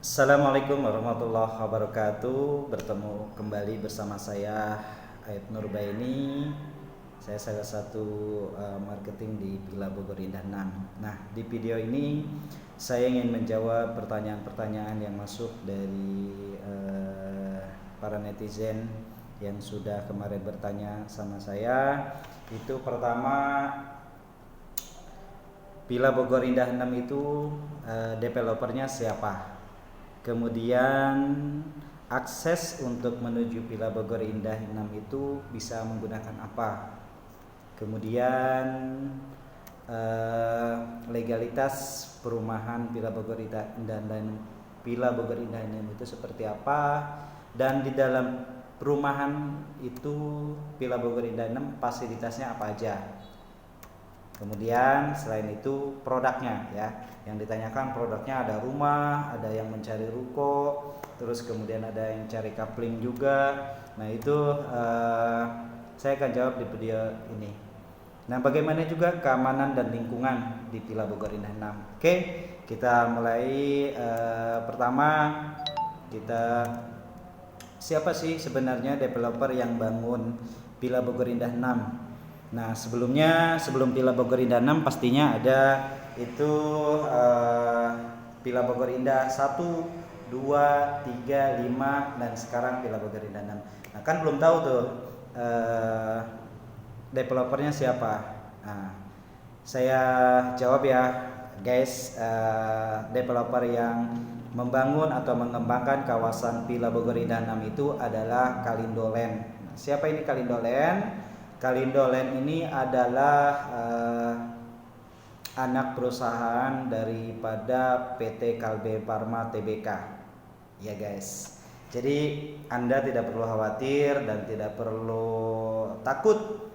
Assalamualaikum warahmatullahi wabarakatuh. Bertemu kembali bersama saya Aib Nurbaini. Saya salah satu marketing di Villa Bogor Indah 6. Nah, di video ini saya ingin menjawab pertanyaan-pertanyaan yang masuk dari para netizen yang sudah kemarin bertanya sama saya. Itu pertama, Villa Bogor Indah 6 itu developernya siapa? Kemudian akses untuk menuju Villa Bogor Indah 6 itu bisa menggunakan apa? Kemudian legalitas perumahan Villa Bogor Indah dan Villa Bogor Indah 6 itu seperti apa? Dan di dalam perumahan itu Villa Bogor Indah 6 fasilitasnya apa aja? Kemudian selain itu produknya ya, yang ditanyakan produknya ada rumah, ada yang mencari ruko, terus kemudian ada yang cari coupling juga. Nah itu saya akan jawab di video ini. Nah bagaimana juga keamanan dan lingkungan di Villa Bogor Indah 6. Oke, kita mulai. Pertama kita, siapa sih sebenarnya developer yang bangun Villa Bogor Indah 6? Nah sebelum Villa Bogor Indah 6 pastinya ada itu Villa Bogor Indah 1, 2, 3, 5 dan sekarang Villa Bogor Indah 6. Nah kan belum tahu tuh developernya siapa. Nah, saya jawab ya guys, developer yang membangun atau mengembangkan kawasan Villa Bogor Indah 6 itu adalah Kalindo Land. Nah, siapa ini Kalindo Land? Kalindo Land ini adalah anak perusahaan daripada PT Kalbe Farma Tbk. Ya guys. Jadi Anda tidak perlu khawatir dan tidak perlu takut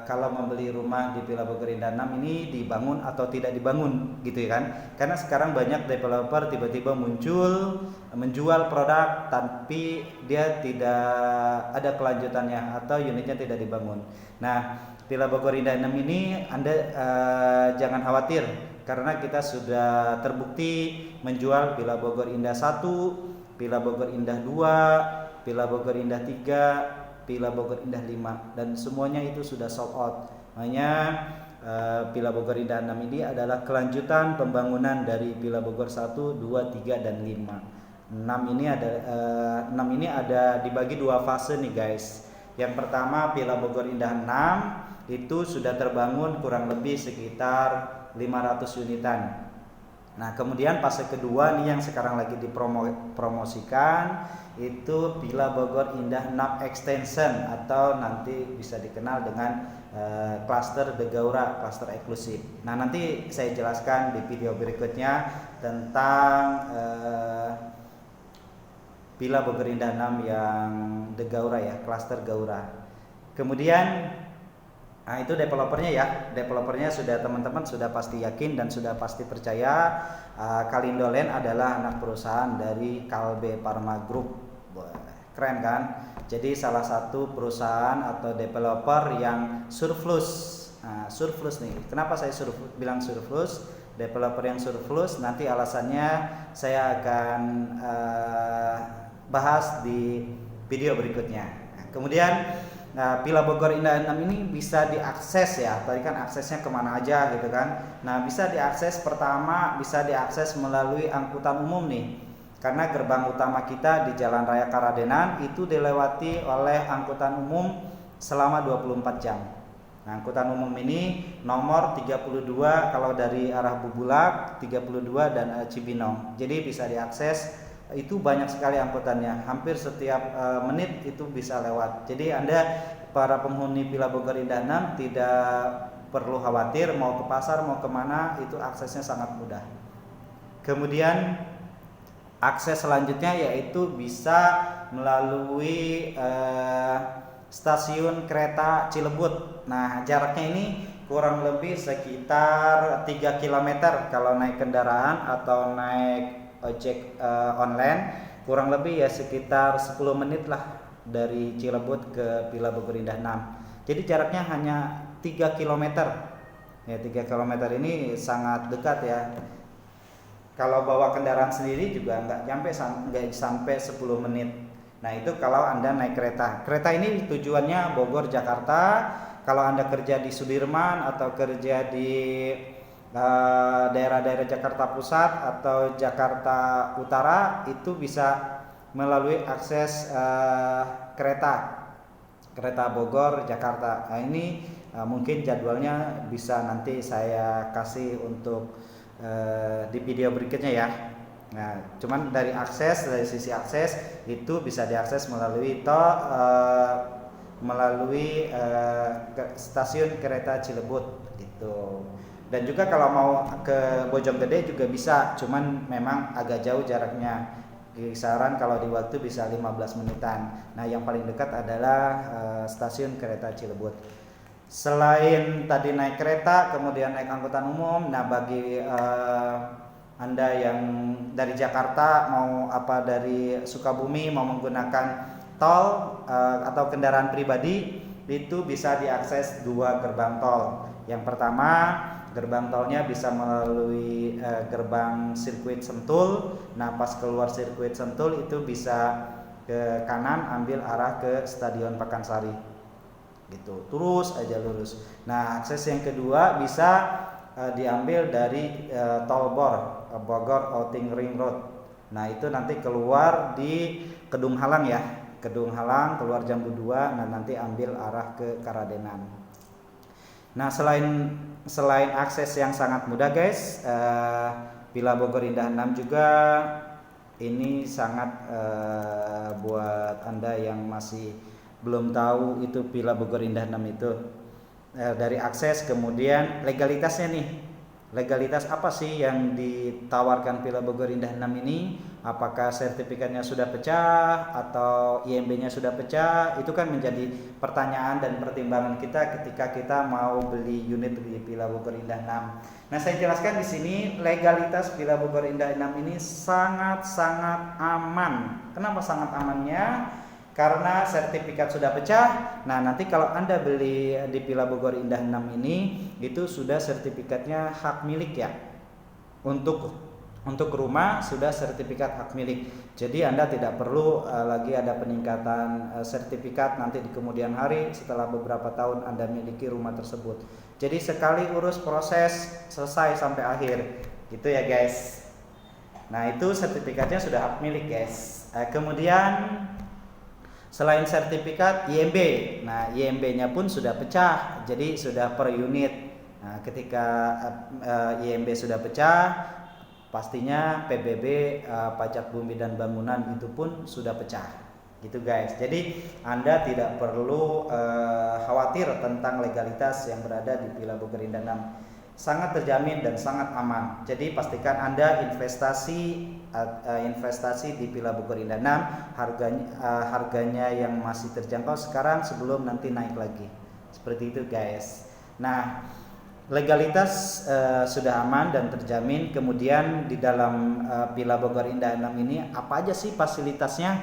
kalau membeli rumah di Villa Bogor Indah 6 ini dibangun atau tidak dibangun gitu ya kan. Karena sekarang banyak developer tiba-tiba muncul menjual produk tapi dia tidak ada kelanjutannya atau unitnya tidak dibangun. Nah, Villa Bogor Indah 6 ini Anda jangan khawatir karena kita sudah terbukti menjual Villa Bogor Indah 1, Villa Bogor Indah 2, Villa Bogor Indah 3, Villa Bogor Indah 5 dan semuanya itu sudah sold out. Makanya Villa Bogor Indah 6 ini adalah kelanjutan pembangunan dari Villa Bogor 1, 2, 3 dan 5. 6 ini ada dibagi dua fase nih guys. Yang pertama Villa Bogor Indah 6 itu sudah terbangun kurang lebih sekitar 500 unitan. Nah kemudian fase kedua nih yang sekarang lagi dipromosikan itu Villa Bogor Indah 6 Extension atau nanti bisa dikenal dengan klaster The Gaura, klaster eksklusif. Nah nanti saya jelaskan di video berikutnya tentang Villa Bogor Indah 6 yang The Gaura ya, klaster Gaura. Kemudian nah itu developernya ya, developernya sudah teman-teman sudah pasti yakin dan sudah pasti percaya Kalindo Land adalah anak perusahaan dari Kalbe Farma Group. Keren kan? Jadi salah satu perusahaan atau developer yang surplus. Nah, surplus nih. Kenapa saya bilang surplus? Developer yang surplus nanti alasannya saya akan bahas di video berikutnya. Nah, kemudian Villa Bogor Indah 6 ini bisa diakses ya. Tadi kan aksesnya kemana aja gitu kan. Nah bisa diakses, pertama bisa diakses melalui angkutan umum nih. Karena gerbang utama kita di Jalan Raya Karadenan itu dilewati oleh angkutan umum selama 24 jam. Nah angkutan umum ini nomor 32 kalau dari arah Bubulak, 32 dan Cibinong. Jadi bisa diakses. Itu banyak sekali angkutannya, hampir setiap menit itu bisa lewat. Jadi Anda para penghuni Villa Bogor Indah 6 tidak perlu khawatir mau ke pasar mau kemana, itu aksesnya sangat mudah. Kemudian akses selanjutnya yaitu bisa melalui stasiun kereta Cilebut. Nah jaraknya ini kurang lebih sekitar 3 km kalau naik kendaraan atau naik ojek online, kurang lebih ya sekitar 10 menit lah dari Cilebut ke Villa Bogor Indah 6. Jadi jaraknya hanya 3 km. Ya 3 km ini sangat dekat ya. Kalau bawa kendaraan sendiri juga nggak sampai 10 menit. Nah itu kalau Anda naik kereta. Kereta ini tujuannya Bogor Jakarta. Kalau Anda kerja di Sudirman atau kerja di daerah-daerah Jakarta Pusat atau Jakarta Utara, itu bisa melalui akses kereta Bogor Jakarta. Nah ini mungkin jadwalnya bisa nanti saya kasih untuk di video berikutnya ya. Nah, cuman dari sisi akses itu bisa diakses melalui stasiun kereta Cilebut gitu. Dan juga kalau mau ke Bojonggede juga bisa, cuman memang agak jauh jaraknya. Kisaran kalau di waktu bisa 15 menitan. Nah, yang paling dekat adalah stasiun kereta Cilebut. Selain tadi naik kereta, kemudian naik angkutan umum, nah bagi Anda yang dari Jakarta dari Sukabumi mau menggunakan tol atau kendaraan pribadi, itu bisa diakses 2 gerbang tol. Yang pertama, gerbang tolnya bisa melalui gerbang sirkuit Sentul. Nah, pas keluar sirkuit Sentul itu bisa ke kanan ambil arah ke Stadion Pakansari. Gitu. Terus aja lurus. Nah, akses yang kedua bisa diambil dari tol Bogor Outing Ring Road. Nah, itu nanti keluar di Kedung Halang ya. Kedung Halang keluar jam 2, nah nanti ambil arah ke Karadenan. Nah, selain akses yang sangat mudah guys, Villa Bogor Indah 6 juga ini sangat buat Anda yang masih belum tahu itu Villa Bogor Indah 6 itu, dari akses, kemudian legalitasnya nih. Legalitas apa sih yang ditawarkan Villa Bogor Indah 6 ini? Apakah sertifikatnya sudah pecah atau IMB-nya sudah pecah? Itu kan menjadi pertanyaan dan pertimbangan kita ketika kita mau beli unit di Villa Bogor Indah 6. Nah, saya jelaskan di sini legalitas Villa Bogor Indah 6 ini sangat-sangat aman. Kenapa sangat amannya? Karena sertifikat sudah pecah. Nah, nanti kalau Anda beli di Villa Bogor Indah 6 ini, itu sudah sertifikatnya hak milik ya. Untuk rumah sudah sertifikat hak milik. Jadi Anda tidak perlu lagi ada peningkatan sertifikat nanti di kemudian hari setelah beberapa tahun Anda miliki rumah tersebut. Jadi sekali urus proses selesai sampai akhir. Gitu ya guys. Nah, itu sertifikatnya sudah hak milik guys. Kemudian selain sertifikat IMB, nah IMB-nya pun sudah pecah, jadi sudah per unit. Nah, ketika IMB sudah pecah, pastinya PBB pajak bumi dan bangunan itu pun sudah pecah, gitu guys. Jadi Anda tidak perlu khawatir tentang legalitas yang berada di Villa Bogor Indah 6. Sangat terjamin dan sangat aman. Jadi pastikan Anda investasi di Villa Bogor Indah 6, harganya yang masih terjangkau sekarang sebelum nanti naik lagi. Seperti itu guys. Nah, legalitas sudah aman dan terjamin. Kemudian di dalam Villa Bogor Indah 6 ini apa aja sih fasilitasnya?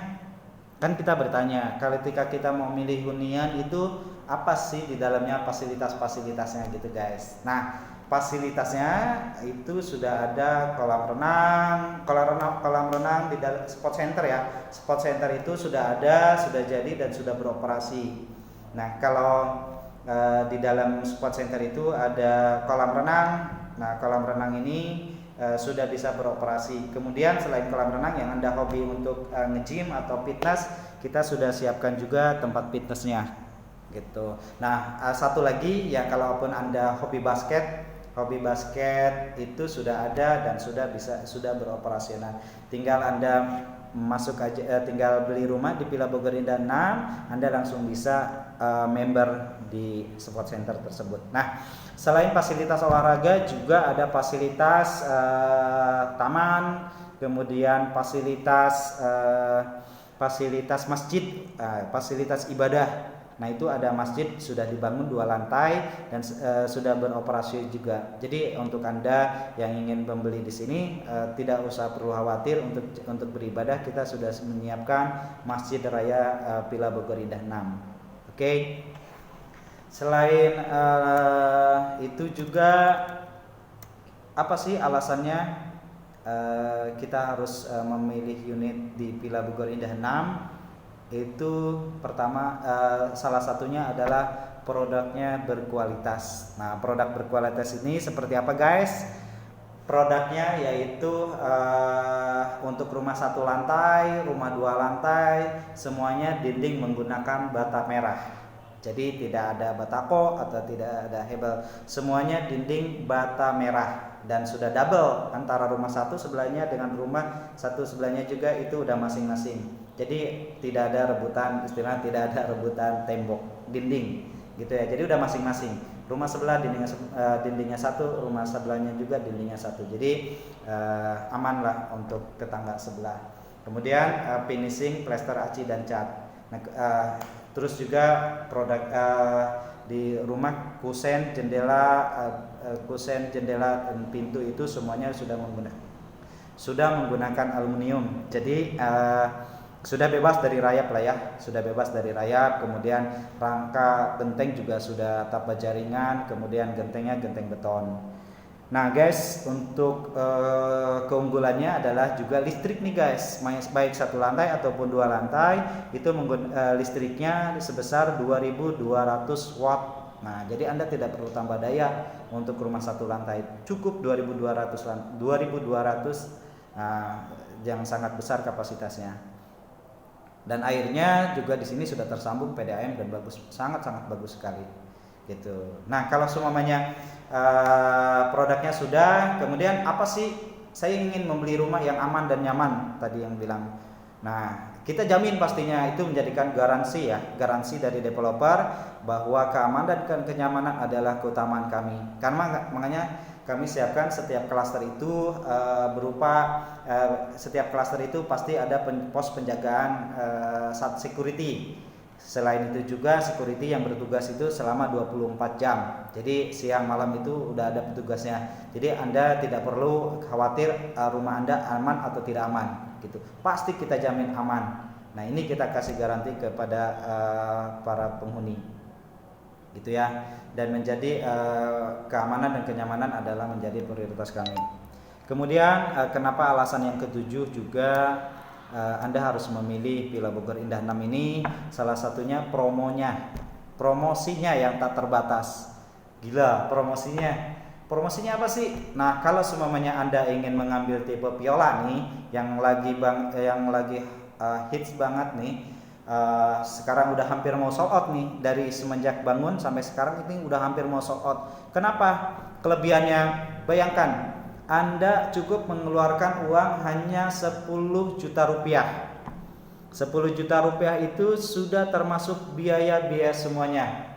Kan kita bertanya, ketika kita mau milih hunian itu apa sih di dalamnya fasilitas-fasilitasnya gitu guys. Nah, fasilitasnya itu sudah ada kolam renang di dalam sport center ya. Sport center itu sudah ada, sudah jadi dan sudah beroperasi. Nah, kalau di dalam sport center itu ada kolam renang. Nah, kolam renang ini sudah bisa beroperasi. Kemudian selain kolam renang yang Anda hobi untuk nge-gym atau fitness, kita sudah siapkan juga tempat fitnessnya gitu. Nah, satu lagi ya, kalaupun Anda hobi basket itu sudah ada dan sudah beroperasional. Tinggal Anda masuk aja, tinggal beli rumah di Villa Bogor Indah 6, Anda langsung bisa member di sport center tersebut. Nah, selain fasilitas olahraga juga ada fasilitas taman, kemudian fasilitas masjid, fasilitas ibadah. Nah, itu ada masjid sudah dibangun 2 lantai dan sudah beroperasi juga. Jadi untuk Anda yang ingin membeli di sini tidak usah perlu khawatir untuk beribadah, kita sudah menyiapkan Masjid Raya Villa Bogor Indah 6. Oke. Selain itu juga apa sih alasannya kita harus memilih unit di Villa Bogor Indah 6. Itu pertama, salah satunya adalah produknya berkualitas. Nah, produk berkualitas ini seperti apa guys? Produknya yaitu untuk rumah 1 lantai, rumah 2 lantai, semuanya dinding menggunakan bata merah. Jadi tidak ada batako atau tidak ada hebel, semuanya dinding bata merah dan sudah double antara rumah 1 sebelahnya dengan rumah 1 sebelahnya juga, itu udah masing-masing. Jadi tidak ada rebutan, istilah tidak ada rebutan tembok dinding gitu ya. Jadi udah masing-masing. Rumah sebelah dindingnya 1, rumah sebelahnya juga dindingnya 1. Jadi aman lah untuk tetangga sebelah. Kemudian finishing, plester, aci dan cat. Nah, terus juga produk di rumah kusen, jendela, dan pintu itu semuanya sudah menggunakan aluminium. Jadi sudah bebas dari rayap lah ya, sudah bebas dari rayap. Kemudian rangka genteng juga sudah tap baja ringan, kemudian gentengnya genteng beton. Nah guys, untuk keunggulannya adalah juga listrik nih guys, baik 1 lantai ataupun 2 lantai itu listriknya sebesar 2200 watt. Nah, jadi Anda tidak perlu tambah daya untuk rumah 1 lantai, cukup 2200 yang sangat besar kapasitasnya. Dan airnya juga di sini sudah tersambung PDAM dan bagus, sangat-sangat bagus sekali gitu. Nah, kalau semuanya produknya sudah, kemudian apa sih? Saya ingin membeli rumah yang aman dan nyaman tadi yang bilang. Nah, kita jamin pastinya, itu menjadikan garansi ya, garansi dari developer bahwa keamanan dan kenyamanan adalah keutamaan kami. Karena makanya kami siapkan setiap klaster itu setiap klaster itu pasti ada pos penjagaan security. Selain itu juga security yang bertugas itu selama 24 jam. Jadi siang malam itu udah ada petugasnya. Jadi Anda tidak perlu khawatir rumah Anda aman atau tidak aman gitu. Pasti kita jamin aman. Nah, ini kita kasih garansi kepada para penghuni gitu ya. Dan menjadi keamanan dan kenyamanan adalah menjadi prioritas kami. Kemudian kenapa alasan yang ketujuh juga Anda harus memilih Villa Bogor Indah 6 ini, salah satunya promosinya yang tak terbatas. Gila promosinya apa sih? Nah, kalau semuanya Anda ingin mengambil tipe Viola nih yang lagi hits banget nih, sekarang udah hampir mau sold out nih, dari semenjak bangun sampai sekarang ini udah hampir mau sold out. Kenapa? Kelebihannya, bayangkan Anda cukup mengeluarkan uang hanya 10 juta rupiah. 10 juta rupiah itu sudah termasuk biaya-biaya semuanya.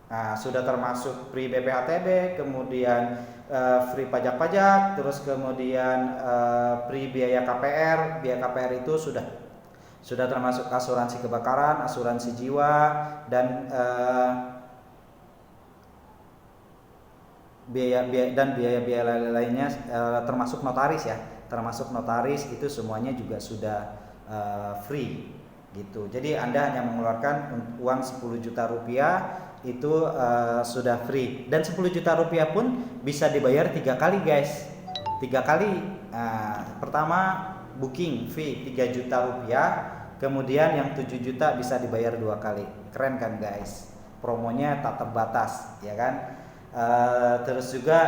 Nah, sudah termasuk free BPHTB, kemudian free pajak-pajak, terus kemudian free biaya KPR. Biaya KPR itu sudah termasuk asuransi kebakaran, asuransi jiwa, dan biaya-biaya lainnya, termasuk notaris ya. Termasuk notaris itu semuanya juga sudah free gitu. Jadi Anda hanya mengeluarkan uang 10 juta rupiah itu sudah free, dan 10 juta rupiah pun bisa dibayar 3 kali guys. 3 kali. Pertama booking fee 3 juta rupiah, kemudian yang 7 juta bisa dibayar 2 kali. Keren kan guys? Promonya tak terbatas ya kan? Terus juga,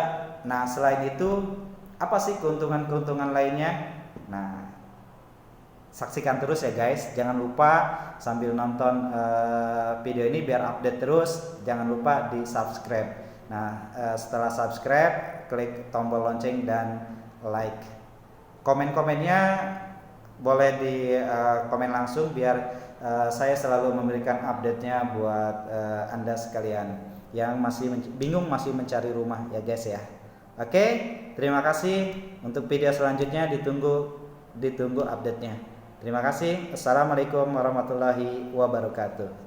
nah selain itu apa sih keuntungan lainnya? Nah, saksikan terus ya guys. Jangan lupa sambil nonton video ini biar update terus, jangan lupa di subscribe. Nah, setelah subscribe klik tombol lonceng dan like. Komen-komennya boleh di komen langsung biar saya selalu memberikan update-nya buat Anda sekalian yang masih bingung, masih mencari rumah ya guys ya. Oke, terima kasih. Untuk video selanjutnya ditunggu update-nya. Terima kasih. Assalamualaikum warahmatullahi wabarakatuh.